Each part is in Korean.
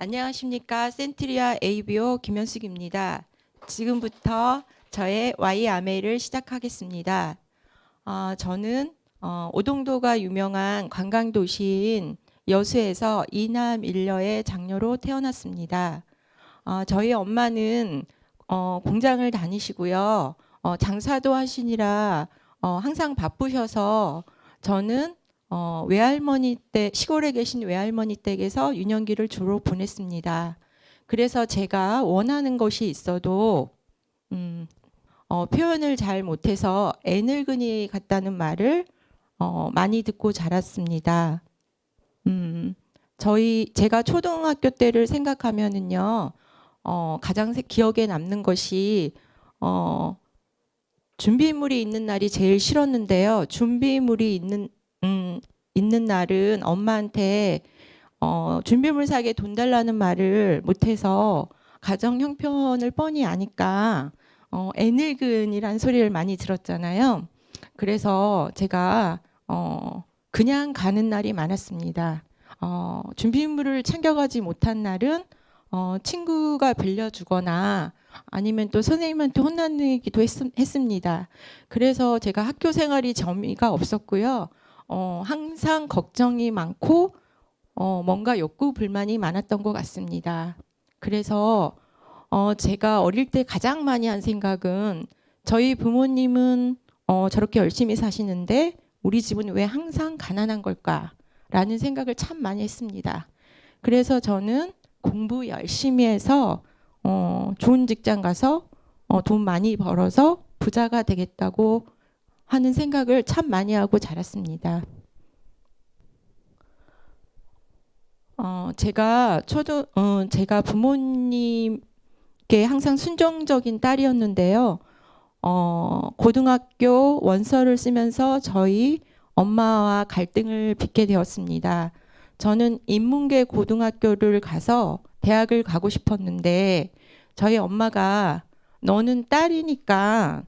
안녕하십니까. 센트리아 ABO 김현숙입니다. 지금부터 저의 Y아메이를 시작하겠습니다. 저는 오동도가 유명한 관광도시인 여수에서 이남 일녀의 장녀로 태어났습니다. 저희 엄마는 공장을 다니시고요. 장사도 하시니라 항상 바쁘셔서 저는 외할머니 댁, 시골에 계신 외할머니 댁에서 유년기를 주로 보냈습니다. 그래서 제가 원하는 것이 있어도 표현을 잘 못해서 애늙은이 같다는 말을 많이 듣고 자랐습니다. 제가 초등학교 때를 생각하면은요, 가장 기억에 남는 것이 준비물이 있는 날이 제일 싫었는데요. 준비물이 있는 날은 엄마한테 준비물 사게 돈 달라는 말을 못해서 가정 형편을 뻔히 아니까 애늙은이란 소리를 많이 들었잖아요. 그래서 제가 그냥 가는 날이 많았습니다. 준비물을 챙겨가지 못한 날은 친구가 빌려주거나 아니면 또 선생님한테 혼나기도 했습니다. 그래서 제가 학교 생활이 재미가 없었고요. 항상 걱정이 많고 뭔가 욕구 불만이 많았던 것 같습니다. 그래서 제가 어릴 때 가장 많이 한 생각은 저희 부모님은 저렇게 열심히 사시는데 우리 집은 왜 항상 가난한 걸까라는 생각을 참 많이 했습니다. 그래서 저는 공부 열심히 해서 좋은 직장 가서 돈 많이 벌어서 부자가 되겠다고 하는 생각을 참 많이 하고 자랐습니다. 제가 부모님께 항상 순종적인 딸이었는데요. 고등학교 원서를 쓰면서 저희 엄마와 갈등을 빚게 되었습니다. 저는 인문계 고등학교를 가서 대학을 가고 싶었는데 저희 엄마가 너는 딸이니까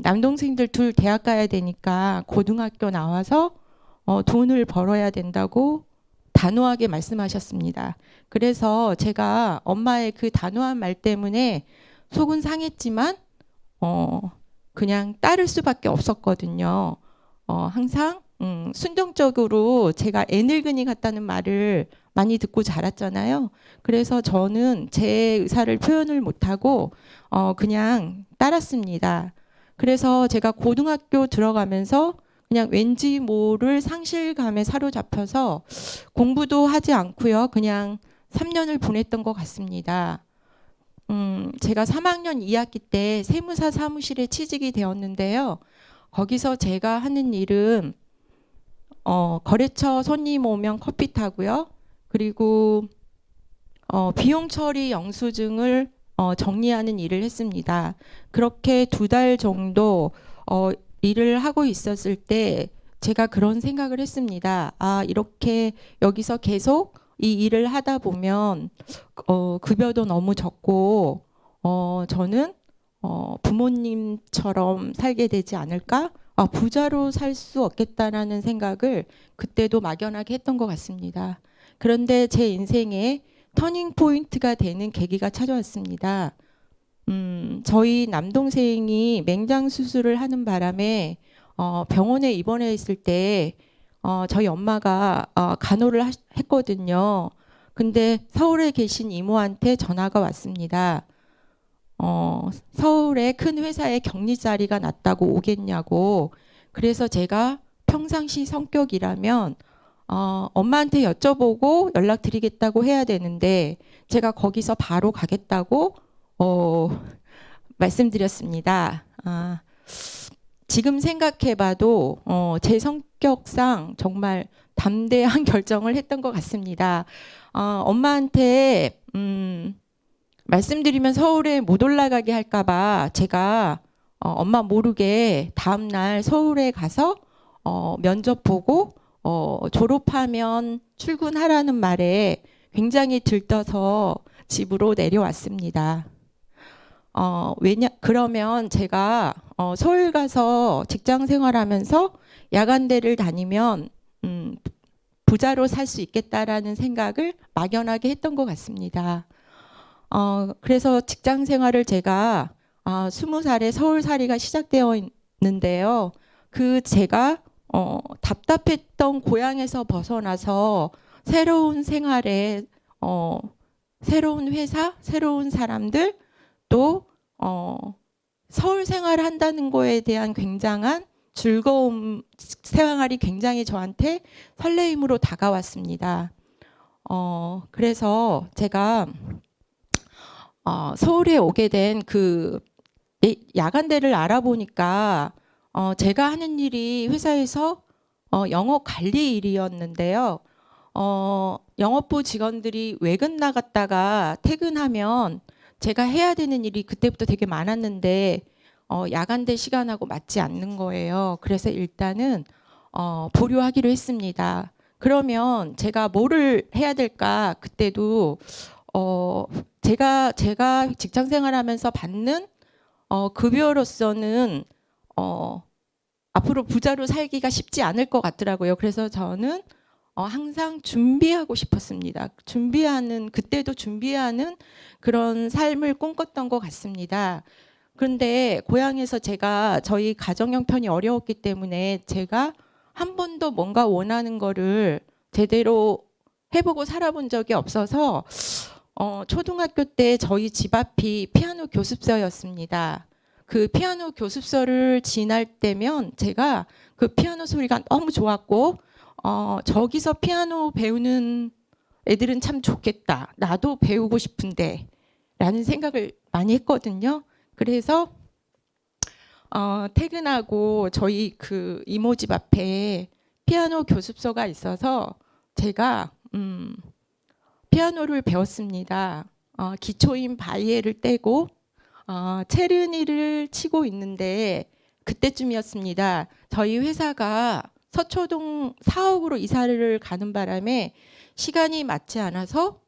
남동생들 둘 대학 가야 되니까 고등학교 나와서 돈을 벌어야 된다고 단호하게 말씀하셨습니다. 그래서 제가 엄마의 그 단호한 말 때문에 속은 상했지만 그냥 따를 수밖에 없었거든요. 항상 순종적으로 제가 애늙은이 같다는 말을 많이 듣고 자랐잖아요. 그래서 저는 제 의사를 표현을 못하고 그냥 따랐습니다. 그래서 제가 고등학교 들어가면서 그냥 왠지 모를 상실감에 사로잡혀서 공부도 하지 않고요. 그냥 3년을 보냈던 것 같습니다. 제가 3학년 2학기 때 세무사 사무실에 취직이 되었는데요. 거기서 제가 하는 일은 거래처 손님 오면 커피 타고요. 그리고 비용 처리 영수증을 정리하는 일을 했습니다. 그렇게 2달 정도 일을 하고 있었을 때 제가 그런 생각을 했습니다. 이렇게 여기서 계속 이 일을 하다 보면 급여도 너무 적고 저는 부모님처럼 살게 되지 않을까? 부자로 살 수 없겠다라는 생각을 그때도 막연하게 했던 것 같습니다. 그런데 제 인생에 터닝 포인트가 되는 계기가 찾아왔습니다. 저희 남동생이 맹장 수술을 하는 바람에 병원에 입원해 있을 때 저희 엄마가 간호를 했거든요. 근데 서울에 계신 이모한테 전화가 왔습니다. 서울에 큰 회사에 격리 자리가 났다고 오겠냐고. 그래서 제가 평상시 성격이라면 엄마한테 여쭤보고 연락드리겠다고 해야 되는데 제가 거기서 바로 가겠다고 말씀드렸습니다. 지금 생각해봐도 제 성격상 정말 담대한 결정을 했던 것 같습니다. 엄마한테 말씀드리면 서울에 못 올라가게 할까봐 제가 엄마 모르게 다음날 서울에 가서 면접 보고 졸업하면 출근하라는 말에 굉장히 들떠서 집으로 내려왔습니다. 그러면 제가 서울 가서 직장 생활하면서 야간대를 다니면 부자로 살 수 있겠다라는 생각을 막연하게 했던 것 같습니다. 그래서 직장 생활을 제가 20살에 서울살이가 시작되어 있는데요. 제가 답답했던 고향에서 벗어나서 새로운 생활에 새로운 회사, 새로운 사람들, 또 서울 생활을 한다는 거에 대한 굉장한 즐거움, 생활이 굉장히 저한테 설레임으로 다가왔습니다. 그래서 제가 서울에 오게 된 그 야간대를 알아보니까 제가 하는 일이 회사에서 영업 관리 일이었는데요. 영업부 직원들이 외근 나갔다가 퇴근하면 제가 해야 되는 일이 그때부터 되게 많았는데 야간대 시간하고 맞지 않는 거예요. 그래서 일단은 보류하기로 했습니다. 그러면 제가 뭐를 해야 될까? 그때도 제가 직장 생활하면서 받는 급여로서는 앞으로 부자로 살기가 쉽지 않을 것 같더라고요. 그래서 저는 항상 준비하고 싶었습니다. 그때도 준비하는 그런 삶을 꿈꿨던 것 같습니다. 그런데 고향에서 저희 가정 형편이 어려웠기 때문에 제가 한 번도 뭔가 원하는 거를 제대로 해보고 살아본 적이 없어서 초등학교 때 저희 집 앞이 피아노 교습소였습니다. 그 피아노 교습소를 지날 때면 제가 그 피아노 소리가 너무 좋았고 저기서 피아노 배우는 애들은 참 좋겠다. 나도 배우고 싶은데 라는 생각을 많이 했거든요. 그래서 퇴근하고 저희 그 이모 집 앞에 피아노 교습소가 있어서 제가 피아노를 배웠습니다. 기초인 바이에를 떼고 체르니를 치고 있는데 그때쯤이었습니다. 저희 회사가 서초동 4억으로 이사를 가는 바람에 시간이 맞지 않아서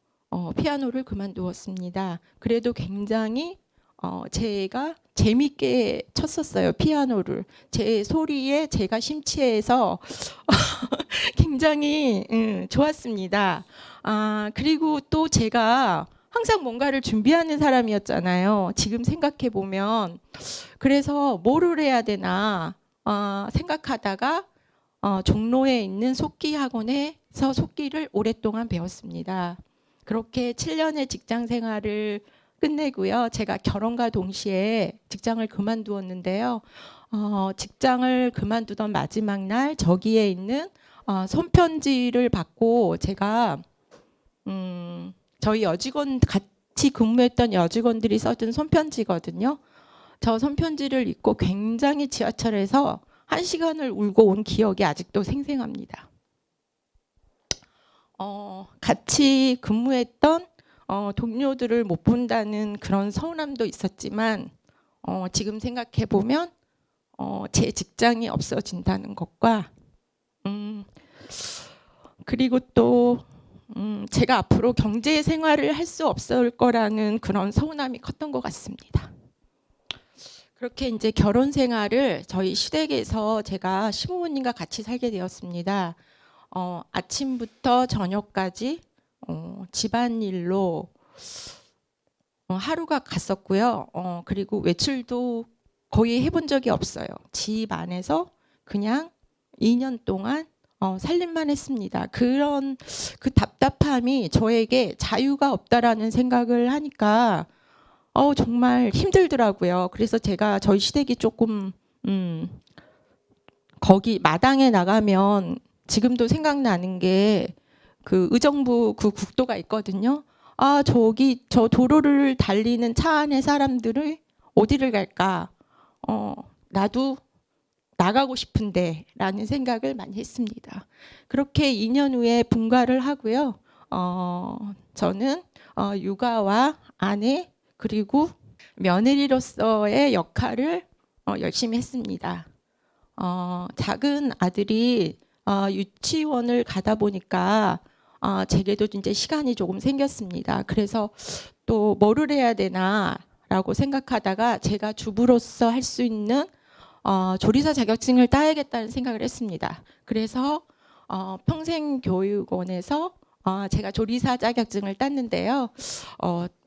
피아노를 그만두었습니다. 그래도 굉장히 제가 재밌게 쳤었어요. 피아노를. 제 소리에 제가 심취해서 굉장히 좋았습니다. 그리고 또 제가 항상 뭔가를 준비하는 사람이었잖아요. 지금 생각해 보면. 그래서 뭐를 해야 되나 생각하다가 종로에 있는 속기 학원에서 속기를 오랫동안 배웠습니다. 그렇게 7년의 직장 생활을 끝내고요. 제가 결혼과 동시에 직장을 그만두었는데요. 직장을 그만두던 마지막 날 저기에 있는 손편지를 받고 제가 저희 여직원 같이 근무했던 여직원들이 써준 손편지거든요. 저 손편지를 읽고 굉장히 지하철에서 1시간을 울고 온 기억이 아직도 생생합니다. 같이 근무했던 동료들을 못 본다는 그런 서운함도 있었지만 지금 생각해 보면 제 직장이 없어진다는 것과 그리고 또 제가 앞으로 경제 생활을 할 수 없을 거라는 그런 서운함이 컸던 것 같습니다. 그렇게 이제 결혼 생활을 저희 시댁에서 제가 시부모님과 같이 살게 되었습니다. 아침부터 저녁까지 집안일로 하루가 갔었고요. 그리고 외출도 거의 해본 적이 없어요. 집 안에서 그냥 2년 동안 살림만 했습니다. 그 답답함이 저에게 자유가 없다라는 생각을 하니까 정말 힘들더라고요. 그래서 제가 저희 시댁이 조금 거기 마당에 나가면 지금도 생각나는 게 그 의정부 그 국도가 있거든요. 저기 저 도로를 달리는 차 안의 사람들을 어디를 갈까? 나도 나가고 싶은데 라는 생각을 많이 했습니다. 그렇게 2년 후에 분가를 하고요. 저는 육아와 아내 그리고 며느리로서의 역할을 열심히 했습니다. 작은 아들이 유치원을 가다 보니까 제게도 이제 시간이 조금 생겼습니다. 그래서 또 뭐를 해야 되나라고 생각하다가 제가 주부로서 할 수 있는 조리사 자격증을 따야겠다는 생각을 했습니다. 그래서 평생교육원에서 제가 조리사 자격증을 땄는데요.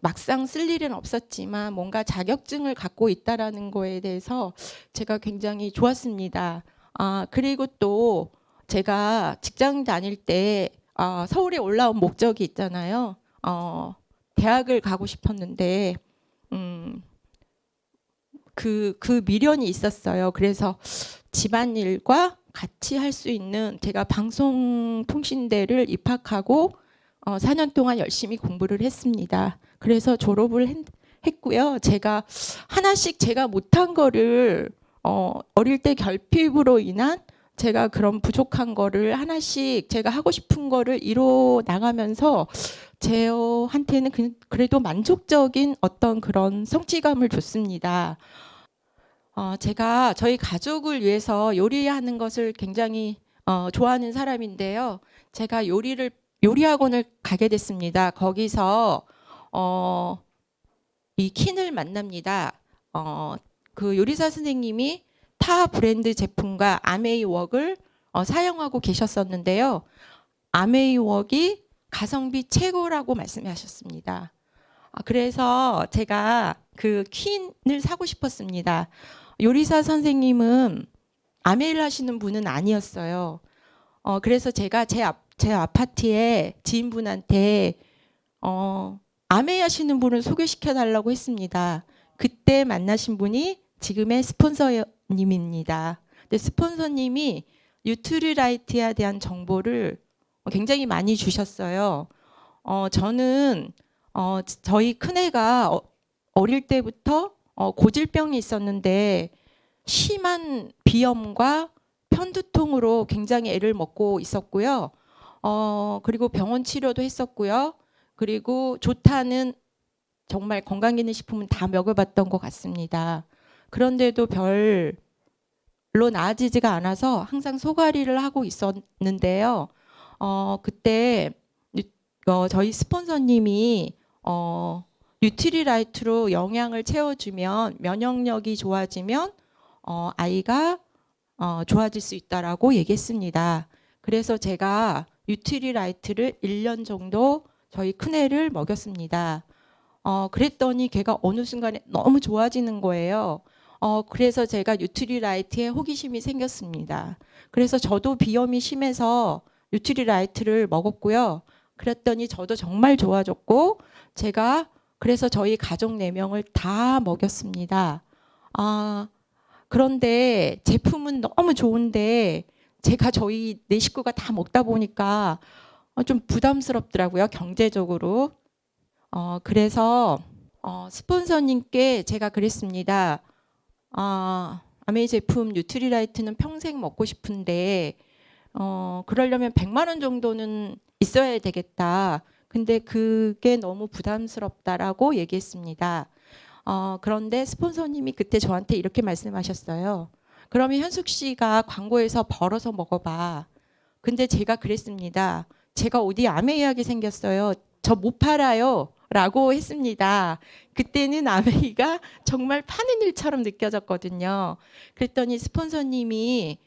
막상 쓸 일은 없었지만 뭔가 자격증을 갖고 있다라는 거에 대해서 제가 굉장히 좋았습니다. 그리고 또 제가 직장 다닐 때 서울에 올라온 목적이 있잖아요. 대학을 가고 싶었는데 그 미련이 있었어요. 그래서 집안일과 같이 할 수 있는 제가 방송통신대를 입학하고 4년 동안 열심히 공부를 했습니다. 그래서 졸업을 했고요. 제가 하나씩 제가 못한 거를 어릴 때 결핍으로 인한 제가 그런 부족한 거를 하나씩 제가 하고 싶은 거를 이뤄 나가면서 저한테는 그래도 만족적인 어떤 그런 성취감을 줬습니다. 제가 저희 가족을 위해서 요리하는 것을 굉장히 좋아하는 사람인데요. 제가 요리 학원을 가게 됐습니다. 거기서 이 킨을 만납니다. 그 요리사 선생님이 타 브랜드 제품과 아메이웍을 사용하고 계셨었는데요. 아메이웍이 가성비 최고라고 말씀하셨습니다. 그래서 제가 그 퀸을 사고 싶었습니다. 요리사 선생님은 아메이를 하시는 분은 아니었어요. 그래서 제가 제 아파트에 지인분한테 아메이 하시는 분을 소개시켜 달라고 했습니다. 그때 만나신 분이 지금의 스폰서님입니다. 근데 스폰서님이 뉴트리라이트에 대한 정보를 굉장히 많이 주셨어요. 저는 저희 큰애가 어릴 때부터 고질병이 있었는데 심한 비염과 편두통으로 굉장히 애를 먹고 있었고요. 그리고 병원 치료도 했었고요. 그리고 좋다는 정말 건강기능식품은 다 먹어봤던 것 같습니다. 그런데도 별로 나아지지가 않아서 항상 소가리를 하고 있었는데요. 그때 저희 스폰서님이 뉴트리라이트로 영양을 채워주면 면역력이 좋아지면 아이가 좋아질 수 있다라고 얘기했습니다. 그래서 제가 뉴트리라이트를 1년 정도 저희 큰애를 먹였습니다. 그랬더니 걔가 어느 순간에 너무 좋아지는 거예요. 그래서 제가 뉴트리라이트에 호기심이 생겼습니다. 그래서 저도 비염이 심해서 뉴트리라이트를 먹었고요. 그랬더니 저도 정말 좋아졌고 제가 그래서 저희 가족 4명을 다 먹였습니다. 그런데 제품은 너무 좋은데 제가 저희 4식구가 다 먹다 보니까 좀 부담스럽더라고요. 경제적으로. 그래서 스폰서님께 제가 그랬습니다. 아메이 제품 뉴트리라이트는 평생 먹고 싶은데 그러려면 100만 원 정도는 있어야 되겠다. 근데 그게 너무 부담스럽다라고 얘기했습니다. 그런데 스폰서님이 그때 저한테 이렇게 말씀하셨어요. 그러면 현숙 씨가 광고에서 벌어서 먹어봐. 근데 제가 그랬습니다. 제가 어디 아메이하게 생겼어요. 저 못 팔아요. 라고 했습니다. 그때는 아메이가 정말 파는 일처럼 느껴졌거든요. 그랬더니 스폰서님이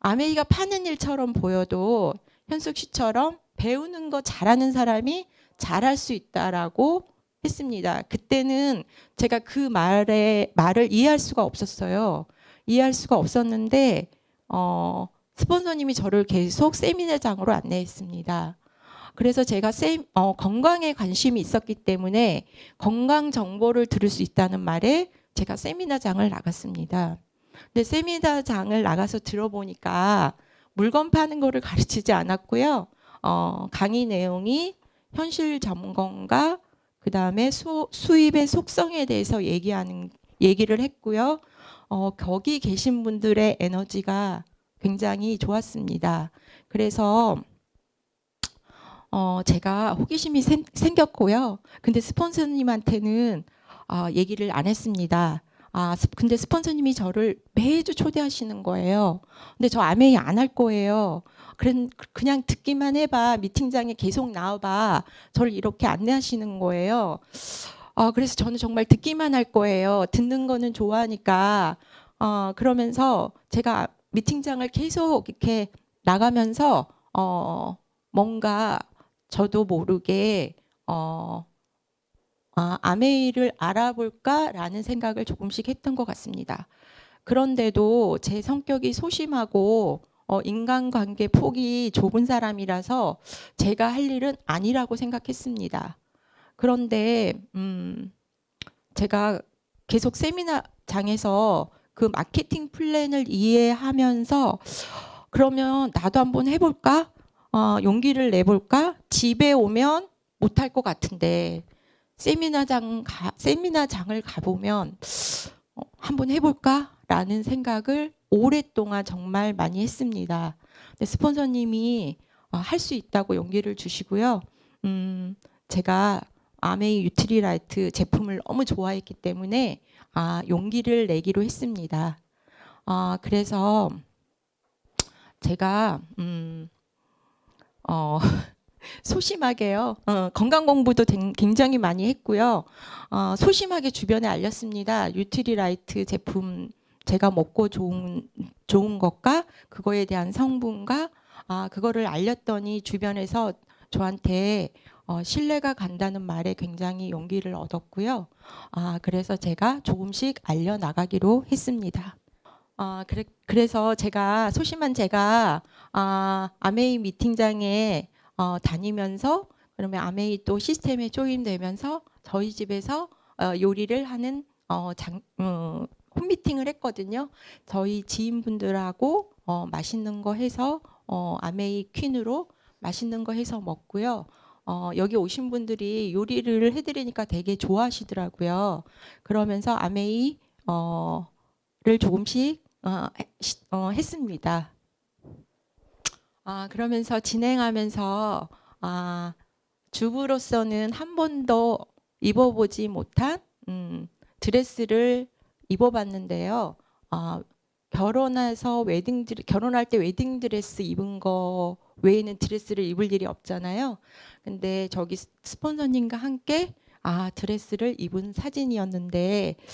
아메이가 파는 일처럼 보여도 현숙 씨처럼 배우는 거 잘하는 사람이 잘할 수 있다라고 했습니다. 그때는 제가 그 말을 이해할 수가 없었어요. 이해할 수가 없었는데 스폰서님이 저를 계속 세미나장으로 안내했습니다. 그래서 제가 건강에 관심이 있었기 때문에 건강 정보를 들을 수 있다는 말에 제가 세미나장을 나갔습니다. 근데 세미나장을 나가서 들어보니까 물건 파는 거를 가르치지 않았고요. 강의 내용이 현실 점검과 그다음에 수입의 속성에 대해서 얘기를 했고요. 거기 계신 분들의 에너지가 굉장히 좋았습니다. 그래서 제가 호기심이 생겼고요. 근데 스폰서님한테는 얘기를 안 했습니다. 근데 스폰서님이 저를 매주 초대하시는 거예요. 근데 저 아메이 안 할 거예요. 그냥 듣기만 해봐. 미팅장에 계속 나와봐. 저를 이렇게 안내하시는 거예요. 그래서 저는 정말 듣기만 할 거예요. 듣는 거는 좋아하니까. 그러면서 제가 미팅장을 계속 이렇게 나가면서 뭔가 저도 모르게 아메이를 알아볼까라는 생각을 조금씩 했던 것 같습니다. 그런데도 제 성격이 소심하고 인간관계 폭이 좁은 사람이라서 제가 할 일은 아니라고 생각했습니다. 그런데 제가 계속 세미나장에서 그 마케팅 플랜을 이해하면서 그러면 나도 한번 해볼까? 용기를 내볼까? 집에 오면 못할 것 같은데 세미나장을 가보면 한번 해볼까? 라는 생각을 오랫동안 정말 많이 했습니다. 근데 스폰서님이 할 수 있다고 용기를 주시고요. 제가 아메이 유트리라이트 제품을 너무 좋아했기 때문에 용기를 내기로 했습니다. 그래서 제가 소심하게요. 건강 공부도 굉장히 많이 했고요. 소심하게 주변에 알렸습니다. 유트리라이트 제품 제가 먹고 좋은 것과 그거에 대한 성분과 그거를 알렸더니 주변에서 저한테 신뢰가 간다는 말에 굉장히 용기를 얻었고요. 그래서 제가 조금씩 알려나가기로 했습니다. 그래서 제가 소심한 제가 아메이 미팅장에 다니면서 그러면 아메이 또 시스템에 조인되면서 저희 집에서 요리를 하는 홈미팅을 했거든요. 저희 지인분들하고 맛있는 거 해서 아메이 퀸으로 맛있는 거 해서 먹고요. 여기 오신 분들이 요리를 해드리니까 되게 좋아하시더라고요. 그러면서 아메이를 조금씩 했습니다. 그러면서 진행하면서 주부로서는 한 번도 입어보지 못한 드레스를 입어봤는데요. 결혼할 때 웨딩 드레스 입은 거 외에는 드레스를 입을 일이 없잖아요. 근데 저기 스폰서님과 함께 드레스를 입은 사진인데요.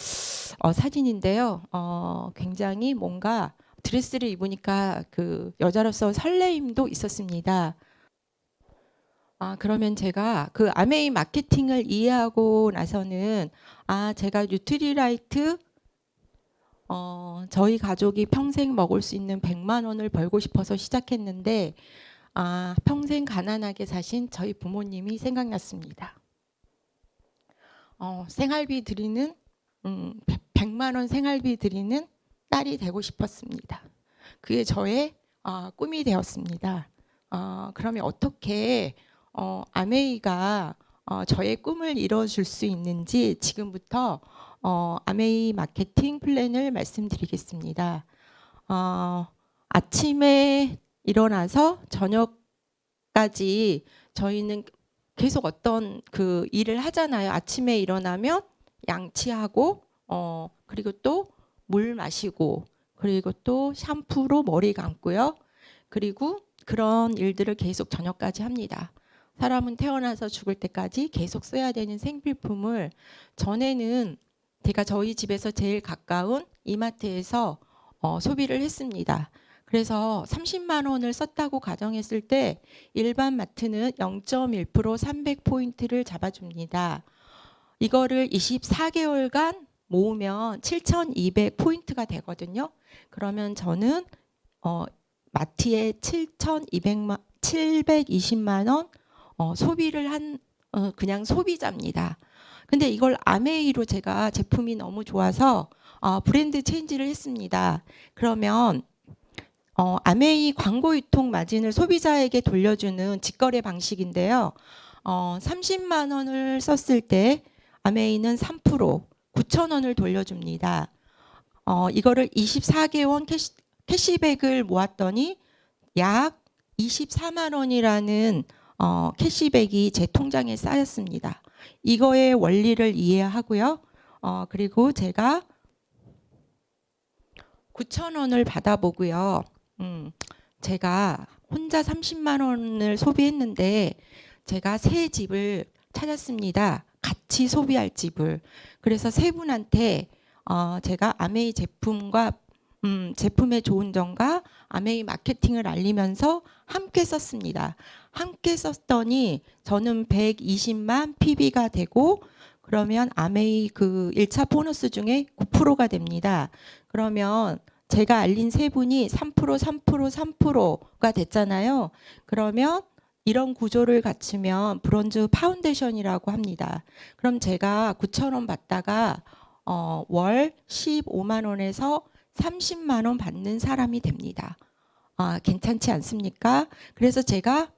굉장히 뭔가 드레스를 입으니까 그 여자로서 설레임도 있었습니다. 그러면 제가 그 아메이 마케팅을 이해하고 나서는 제가 뉴트리라이트 저희 가족이 평생 먹을 수 있는 100만 원을 벌고 싶어서 시작했는데 평생 가난하게 사신 저희 부모님이 생각났습니다. 생활비 드리는 100만 원 생활비 드리는 딸이 되고 싶었습니다. 그게 저의 꿈이 되었습니다. 그러면 어떻게 아메이가 저의 꿈을 이뤄줄 수 있는지 지금부터 아메이 마케팅 플랜을 말씀드리겠습니다. 아침에 일어나서 저녁까지 저희는 계속 어떤 그 일을 하잖아요. 아침에 일어나면 양치하고 그리고 또 물 마시고 그리고 또 샴푸로 머리 감고요. 그리고 그런 일들을 계속 저녁까지 합니다. 사람은 태어나서 죽을 때까지 계속 써야 되는 생필품을 전에는 제가 저희 집에서 제일 가까운 이마트에서 소비를 했습니다. 그래서 30만 원을 썼다고 가정했을 때 일반 마트는 0.1% 300포인트를 잡아줍니다. 이거를 24개월간 모으면 7,200포인트가 되거든요. 그러면 저는 마트에 720만 원 소비를 한 그냥 소비자입니다. 근데 이걸 아메이로 제가 제품이 너무 좋아서 브랜드 체인지를 했습니다. 그러면 아메이 광고 유통 마진을 소비자에게 돌려주는 직거래 방식인데요. 30만 원을 썼을 때 아메이는 3% 9천 원을 돌려줍니다. 이거를 24개월 캐시백을 모았더니 약 24만 원이라는 캐시백이 제 통장에 쌓였습니다. 이거의 원리를 이해하고요. 그리고 제가 9천 원을 받아보고요. 제가 혼자 30만 원을 소비했는데 제가 새 집을 찾았습니다. 같이 소비할 집을. 그래서 세 분한테 제가 아메이 제품과 제품의 좋은 점과 아메이 마케팅을 알리면서 함께 썼습니다. 함께 썼더니 저는 120만 PB가 되고 그러면 아메이 그 1차 보너스 중에 9%가 됩니다. 그러면 제가 알린 세 분이 3%, 3%, 3%가 됐잖아요. 그러면 이런 구조를 갖추면 브론즈 파운데이션이라고 합니다. 그럼 제가 9,000원 받다가 월 15만 원에서 30만 원 받는 사람이 됩니다. 괜찮지 않습니까? 그래서 제가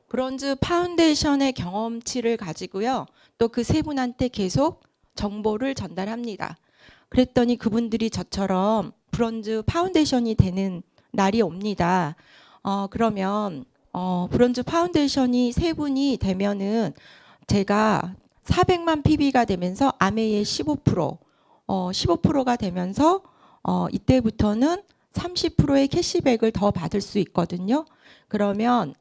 브론즈 파운데이션의 경험치를 가지고요. 또 그 세 분한테 계속 정보를 전달합니다. 그랬더니 그분들이 저처럼 브론즈 파운데이션이 되는 날이 옵니다. 그러면 브론즈 파운데이션이 세 분이 되면은 제가 400만 PB가 되면서 아메이의 15%, 15%가 되면서 이때부터는 30%의 캐시백을 더 받을 수 있거든요. 그러면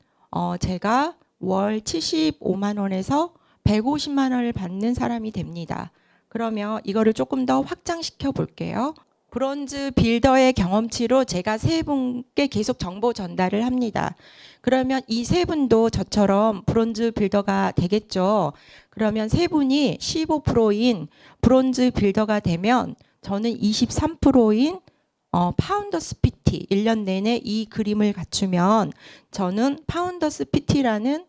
제가 월 75만 원에서 150만 원을 받는 사람이 됩니다. 그러면 이거를 조금 더 확장시켜 볼게요. 브론즈 빌더의 경험치로 제가 세 분께 계속 정보 전달을 합니다. 그러면 이 세 분도 저처럼 브론즈 빌더가 되겠죠. 그러면 세 분이 15%인 브론즈 빌더가 되면 저는 23%인 파운더스 PT 1년 내내 이 그림을 갖추면 저는 파운더스 PT라는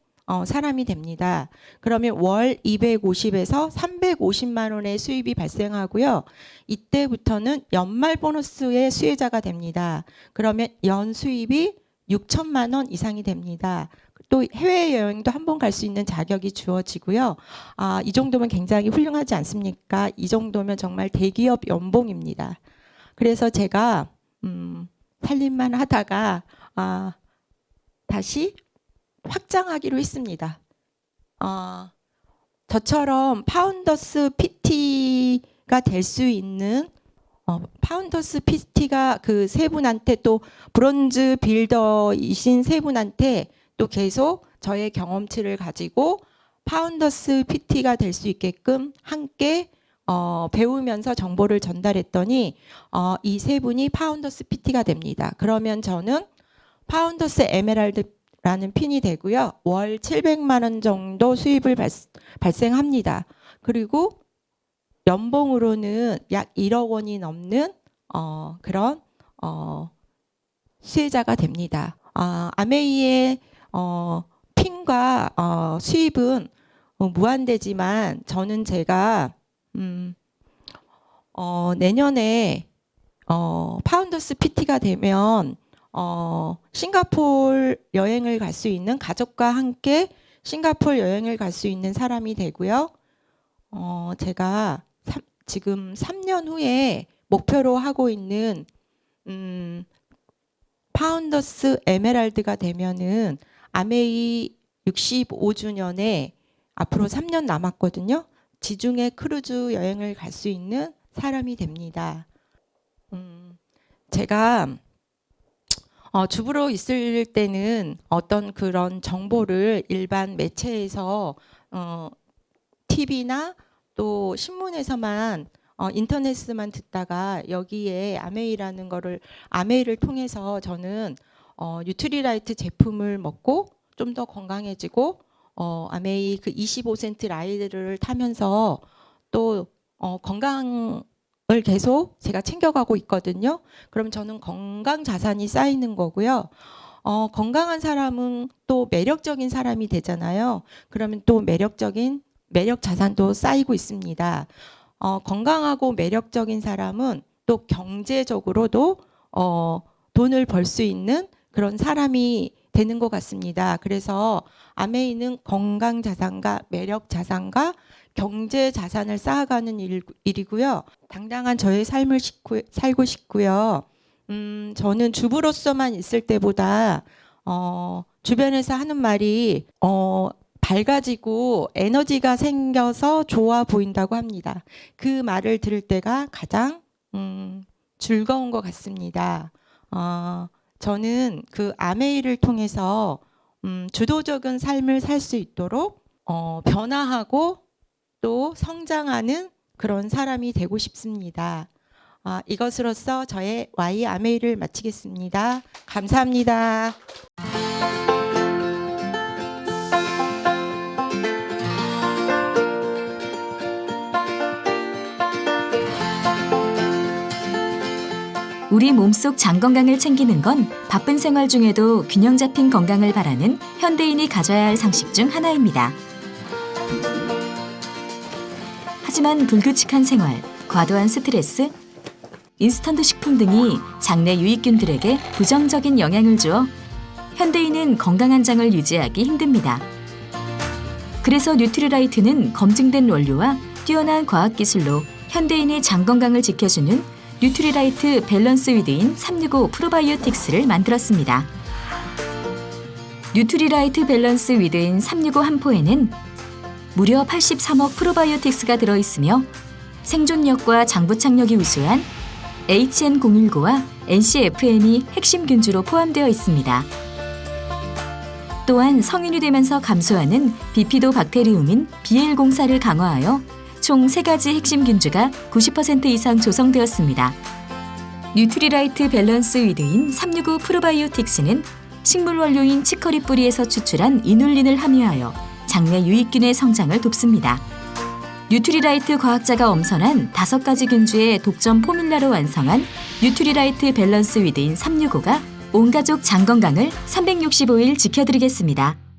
사람이 됩니다. 그러면 월 250에서 350만 원의 수입이 발생하고요. 이때부터는 연말 보너스의 수혜자가 됩니다. 그러면 연 수입이 6천만 원 이상이 됩니다. 또 해외여행도 한 번 갈 수 있는 자격이 주어지고요. 이 정도면 굉장히 훌륭하지 않습니까? 이 정도면 정말 대기업 연봉입니다. 그래서 제가 살림만 하다가 다시 확장하기로 했습니다. 저처럼 파운더스 PT가 될 수 있는 파운더스 PT가 그 세 분한테 또 브론즈 빌더이신 세 분한테 또 계속 저의 경험치를 가지고 파운더스 PT가 될 수 있게끔 함께 배우면서 정보를 전달했더니 이 세 분이 파운더스 PT가 됩니다. 그러면 저는 파운더스 에메랄드라는 핀이 되고요. 월 700만 원 정도 수입을 발생합니다. 그리고 연봉으로는 약 1억 원이 넘는 그런 수혜자가 됩니다. 아메이의 핀과 수입은 무한대지만 저는 제가 내년에 파운더스 PT가 되면 싱가포르 여행을 갈 수 있는 가족과 함께 싱가포르 여행을 갈 수 있는 사람이 되고요. 제가 지금 3년 후에 목표로 하고 있는 파운더스 에메랄드가 되면은 아메이 65주년에 앞으로 3년 남았거든요. 지중해 크루즈 여행을 갈 수 있는 사람이 됩니다. 제가 주부로 있을 때는 어떤 그런 정보를 일반 매체에서 TV나 또 신문에서만 인터넷에서만 듣다가 여기에 아메이라는 거를 아메이를 통해서 저는 뉴트리라이트 제품을 먹고 좀 더 건강해지고 아메이 그 25센트 라이드를 타면서 또 건강을 계속 제가 챙겨가고 있거든요. 그럼 저는 건강 자산이 쌓이는 거고요. 건강한 사람은 또 매력적인 사람이 되잖아요. 그러면 또 매력 자산도 쌓이고 있습니다. 건강하고 매력적인 사람은 또 경제적으로도 돈을 벌 수 있는 그런 사람이 되는 것 같습니다. 그래서 아메이는 건강 자산과 매력 자산과 경제 자산을 쌓아가는 일이고요. 당당한 저의 삶을 살고 싶고요. 저는 주부로서만 있을 때보다 주변에서 하는 말이 밝아지고 에너지가 생겨서 좋아 보인다고 합니다. 그 말을 들을 때가 가장 즐거운 것 같습니다. 저는 그 아메이를 통해서 주도적인 삶을 살 수 있도록 변화하고 또 성장하는 그런 사람이 되고 싶습니다. 이것으로써 저의 Y 아메이를 마치겠습니다. 감사합니다. 우리 몸속 장 건강을 챙기는 건 바쁜 생활 중에도 균형 잡힌 건강을 바라는 현대인이 가져야 할 상식 중 하나입니다. 하지만 불규칙한 생활, 과도한 스트레스, 인스턴트 식품 등이 장내 유익균들에게 부정적인 영향을 주어 현대인은 건강한 장을 유지하기 힘듭니다. 그래서 뉴트리라이트는 검증된 원료와 뛰어난 과학기술로 현대인의 장 건강을 지켜주는 뉴트리라이트 밸런스 위드인 365 프로바이오틱스를 만들었습니다. 뉴트리라이트 밸런스 위드인 365 한 포에는 무려 83억 프로바이오틱스가 들어있으며 생존력과 장부착력이 우수한 HN019와 NCFM이 핵심 균주로 포함되어 있습니다. 또한 성인이 되면서 감소하는 비피도 박테리움인 BL04를 강화하여 총 3가지 핵심 균주가 90% 이상 조성되었습니다. 뉴트리라이트 밸런스 위드인 365 프로바이오틱스는 식물 원료인 치커리 뿌리에서 추출한 이눌린을 함유하여 장내 유익균의 성장을 돕습니다. 뉴트리라이트 과학자가 엄선한 5가지 균주의 독점 포뮬라로 완성한 뉴트리라이트 밸런스 위드인 365가 온 가족 장 건강을 365일 지켜드리겠습니다.